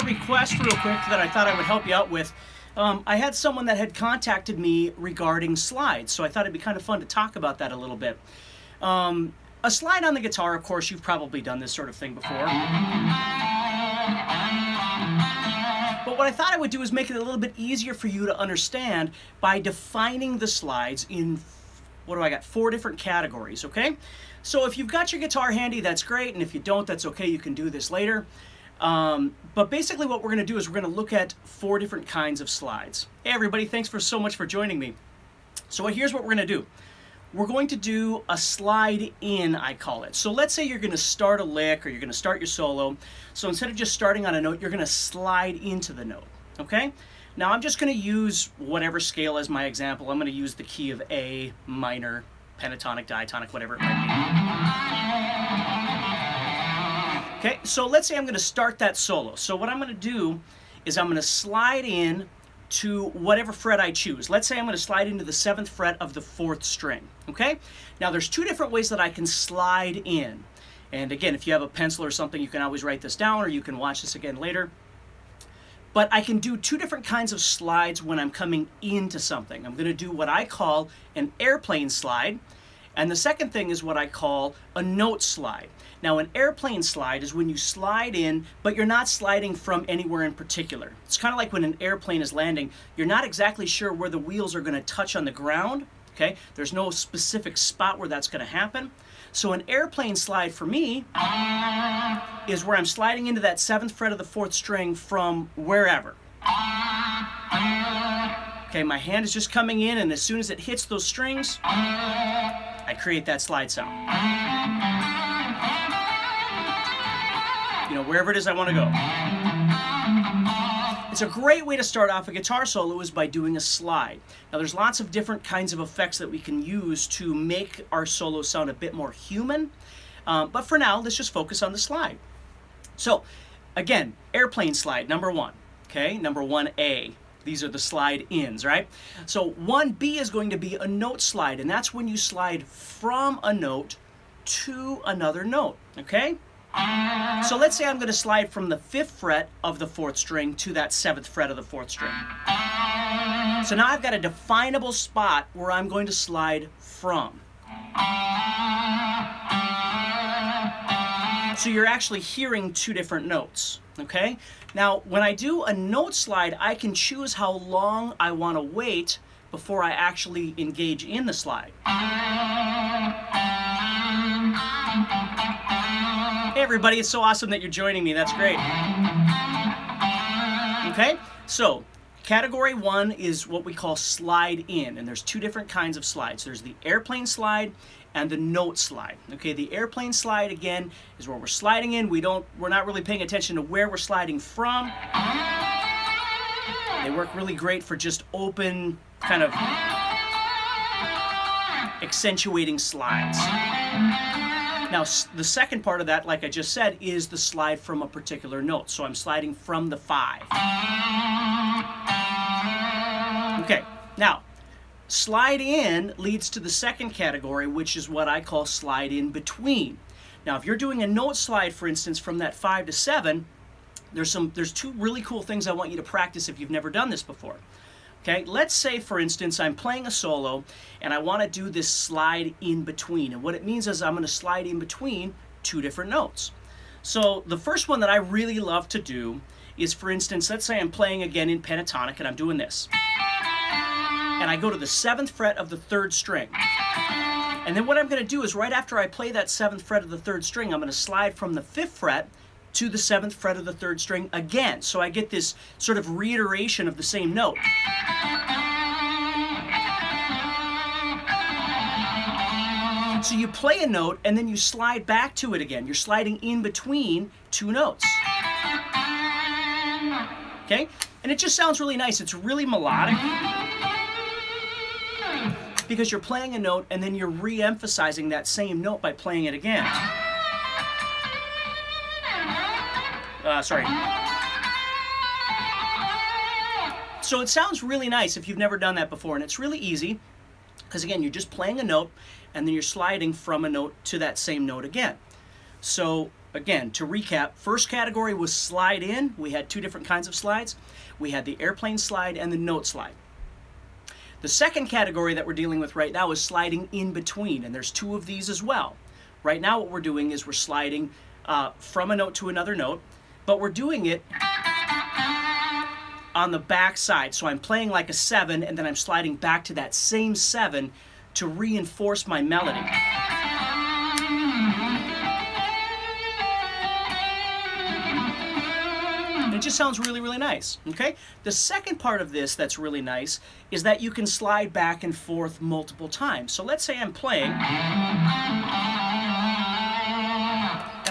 Request real quick that I thought I would help you out with. I had someone that had contacted me regarding slides, so I thought it'd be kind of fun to talk about that a little bit. A slide on the guitar, of course, you've probably done this sort of thing before. But what I thought I would do is make it a little bit easier for you to understand by defining the slides in, what do I got, 4 different categories, okay? So if you've got your guitar handy, that's great, and if you don't, that's okay, you can do this later. But basically what we're going to do is we're going to look at 4 different kinds of slides. Hey everybody, thanks so much for joining me. So here's what we're going to do. We're going to do a slide in, I call it. So let's say you're going to start a lick or you're going to start your solo. So instead of just starting on a note, you're going to slide into the note, okay? Now I'm just going to use whatever scale as my example. I'm going to use the key of A, minor, pentatonic, diatonic, whatever it might be. Okay, so let's say I'm going to start that solo. So what I'm going to do is I'm going to slide in to whatever fret I choose. Let's say I'm going to slide into the 7th fret of the 4th string, okay? Now there's 2 different ways that I can slide in. And again, if you have a pencil or something, you can always write this down or you can watch this again later. But I can do 2 different kinds of slides when I'm coming into something. I'm going to do what I call an airplane slide, and the second thing is what I call a note slide. Now an airplane slide is when you slide in, but you're not sliding from anywhere in particular. It's kind of like when an airplane is landing, you're not exactly sure where the wheels are going to touch on the ground, okay? There's no specific spot where that's going to happen. So an airplane slide for me is where I'm sliding into that 7th fret of the 4th string from wherever. Okay, my hand is just coming in, and as soon as it hits those strings, I create that slide sound. You know, wherever it is I want to go. It's a great way to start off a guitar solo is by doing a slide. Now there's lots of different kinds of effects that we can use to make our solo sound a bit more human, but for now let's just focus on the slide. So again, airplane slide, number 1, okay, number 1A. These are the slide ins, right? So 1B is going to be a note slide, and that's when you slide from a note to another note, okay? So let's say I'm going to slide from the 5th fret of the 4th string to that 7th fret of the 4th string. So now I've got a definable spot where I'm going to slide from. So you're actually hearing 2 different notes, okay? Now when I do a note slide, I can choose how long I want to wait before I actually engage in the slide. Hey everybody, it's so awesome that you're joining me. That's great. Okay, so category 1 is what we call slide in, and there's 2 different kinds of slides. There's the airplane slide and the note slide. Okay, the airplane slide again is where we're sliding in. We're not really paying attention to where we're sliding from. They work really great for just open, kind of accentuating slides. Now, the second part of that, like I just said, is the slide from a particular note. So I'm sliding from the 5. Okay, now, slide in leads to the second category, which is what I call slide in between. Now, if you're doing a note slide, for instance, from that 5 to 7, there's 2 really cool things I want you to practice if you've never done this before. Okay, let's say, for instance, I'm playing a solo and I want to do this slide in between. And what it means is I'm going to slide in between 2 different notes. So the first one that I really love to do is, for instance, let's say I'm playing again in pentatonic and I'm doing this. And I go to the 7th fret of the 3rd string. And then what I'm going to do is right after I play that 7th fret of the 3rd string, I'm going to slide from the 5th fret to the 7th fret of the 3rd string again. So I get this sort of reiteration of the same note. So you play a note and then you slide back to it again. You're sliding in between 2 notes. Okay? And it just sounds really nice. It's really melodic because you're playing a note and then you're re-emphasizing that same note by playing it again. Sorry. So it sounds really nice if you've never done that before, and it's really easy because again, you're just playing a note and then you're sliding from a note to that same note again. So again, to recap, first category was slide in. We had two different kinds of slides. We had the airplane slide and the note slide. The second category that we're dealing with right now is sliding in between, and there's two of these as well. Right now what we're doing is we're sliding from a note to another note, but we're doing it on the back side. So I'm playing like a 7, and then I'm sliding back to that same 7 to reinforce my melody. It just sounds really, really nice, okay? The second part of this that's really nice is that you can slide back and forth multiple times. So let's say I'm playing, and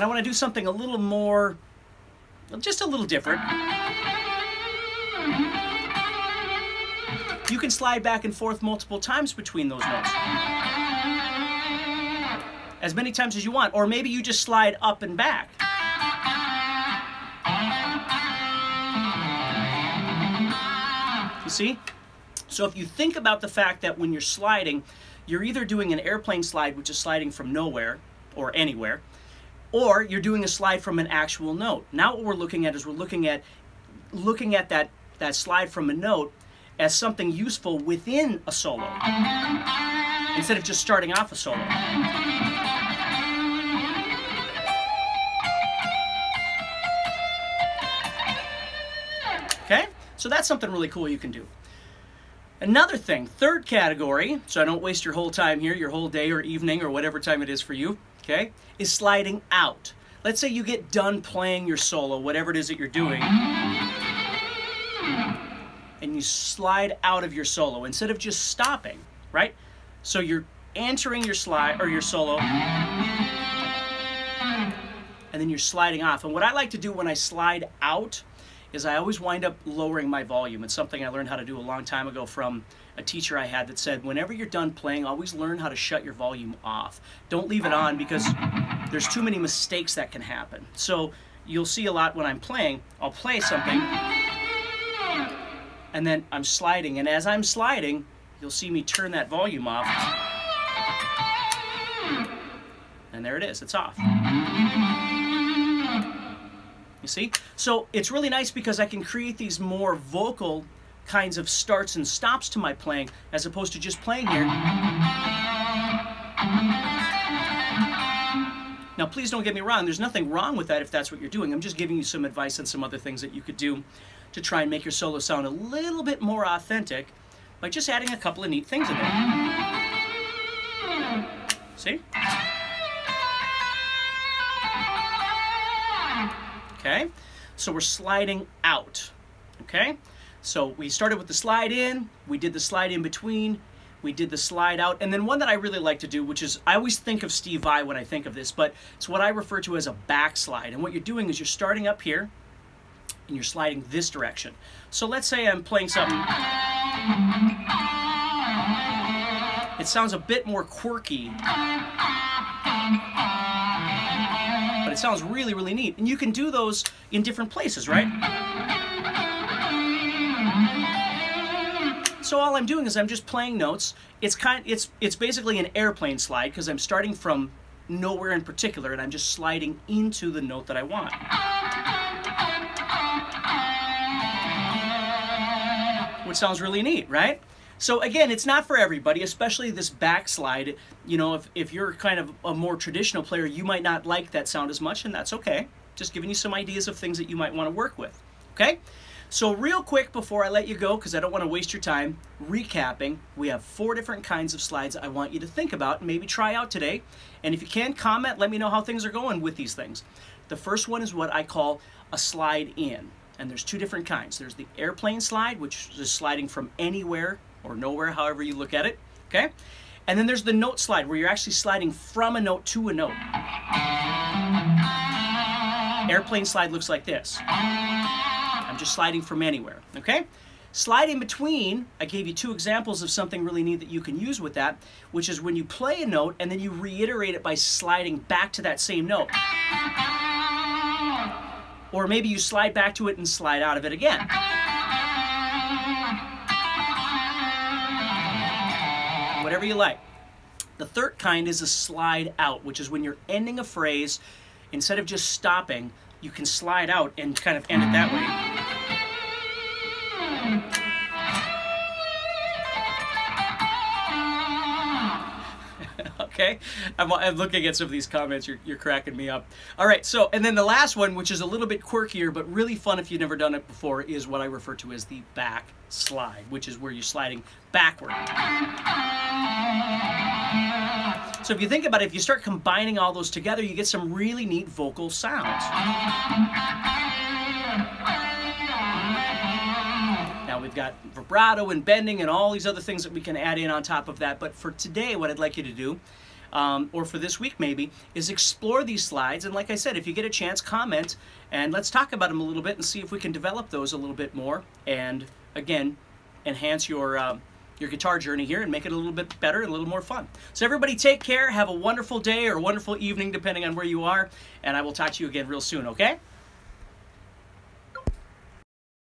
I want to do something a little more, just a little different. You can slide back and forth multiple times between those notes. As many times as you want, or maybe you just slide up and back. See? So if you think about the fact that when you're sliding, you're either doing an airplane slide, which is sliding from nowhere or anywhere, or you're doing a slide from an actual note. Now what we're looking at is we're looking at that slide from a note as something useful within a solo, instead of just starting off a solo. Okay? So that's something really cool you can do. Another thing, third category, so I don't waste your whole time here, your whole day or evening or whatever time it is for you, okay, is sliding out. Let's say you get done playing your solo, whatever it is that you're doing, and you slide out of your solo instead of just stopping, right? So you're entering your slide or your solo, and then you're sliding off. And what I like to do when I slide out is I always wind up lowering my volume. It's something I learned how to do a long time ago from a teacher I had that said, whenever you're done playing, always learn how to shut your volume off. Don't leave it on, because there's too many mistakes that can happen. So you'll see a lot when I'm playing, I'll play something, and then I'm sliding, and as I'm sliding, you'll see me turn that volume off. And there it is, it's off. You see? So it's really nice because I can create these more vocal kinds of starts and stops to my playing, as opposed to just playing here. Now please don't get me wrong, there's nothing wrong with that if that's what you're doing. I'm just giving you some advice and some other things that you could do to try and make your solo sound a little bit more authentic by just adding a couple of neat things in there. See? Okay, so we're sliding out, okay? So we started with the slide in, we did the slide in between, we did the slide out, and then one that I really like to do, which is, I always think of Steve Vai when I think of this, but it's what I refer to as a backslide. And what you're doing is you're starting up here, and you're sliding this direction. So let's say I'm playing something. It sounds a bit more quirky, but it sounds really, really neat. And you can do those in different places, right? So all I'm doing is I'm just playing notes. It's basically an airplane slide, because I'm starting from nowhere in particular, and I'm just sliding into the note that I want. Which sounds really neat, right? So again, it's not for everybody, especially this backslide. You know, if you're kind of a more traditional player, you might not like that sound as much, and that's okay. Just giving you some ideas of things that you might want to work with, okay? So real quick before I let you go, because I don't want to waste your time, recapping, we have 4 different kinds of slides I want you to think about and maybe try out today. And if you can, comment, let me know how things are going with these things. The first one is what I call a slide in. And there's 2 different kinds. There's the airplane slide, which is sliding from anywhere or nowhere, however you look at it, okay? And then there's the note slide, where you're actually sliding from a note to a note. Airplane slide looks like this. I'm just sliding from anywhere, okay? Slide in between, I gave you 2 examples of something really neat that you can use with that, which is when you play a note and then you reiterate it by sliding back to that same note. Or maybe you slide back to it and slide out of it again. Whatever you like. The third kind is a slide out, which is when you're ending a phrase instead of just stopping, you can slide out and kind of end it that way. Okay, I'm looking at some of these comments. You're cracking me up. All right, so, and then the last one, which is a little bit quirkier but really fun if you've never done it before, is what I refer to as the back slide, which is where you're sliding backward. So if you think about it, if you start combining all those together, you get some really neat vocal sounds. Now we've got vibrato and bending and all these other things that we can add in on top of that. But for today, what I'd like you to do, or for this week maybe, is explore these slides. And like I said, if you get a chance, comment, and let's talk about them a little bit and see if we can develop those a little bit more. And again, enhance your guitar journey here and make it a little bit better and a little more fun. So everybody take care, have a wonderful day or a wonderful evening depending on where you are, and I will talk to you again real soon, okay?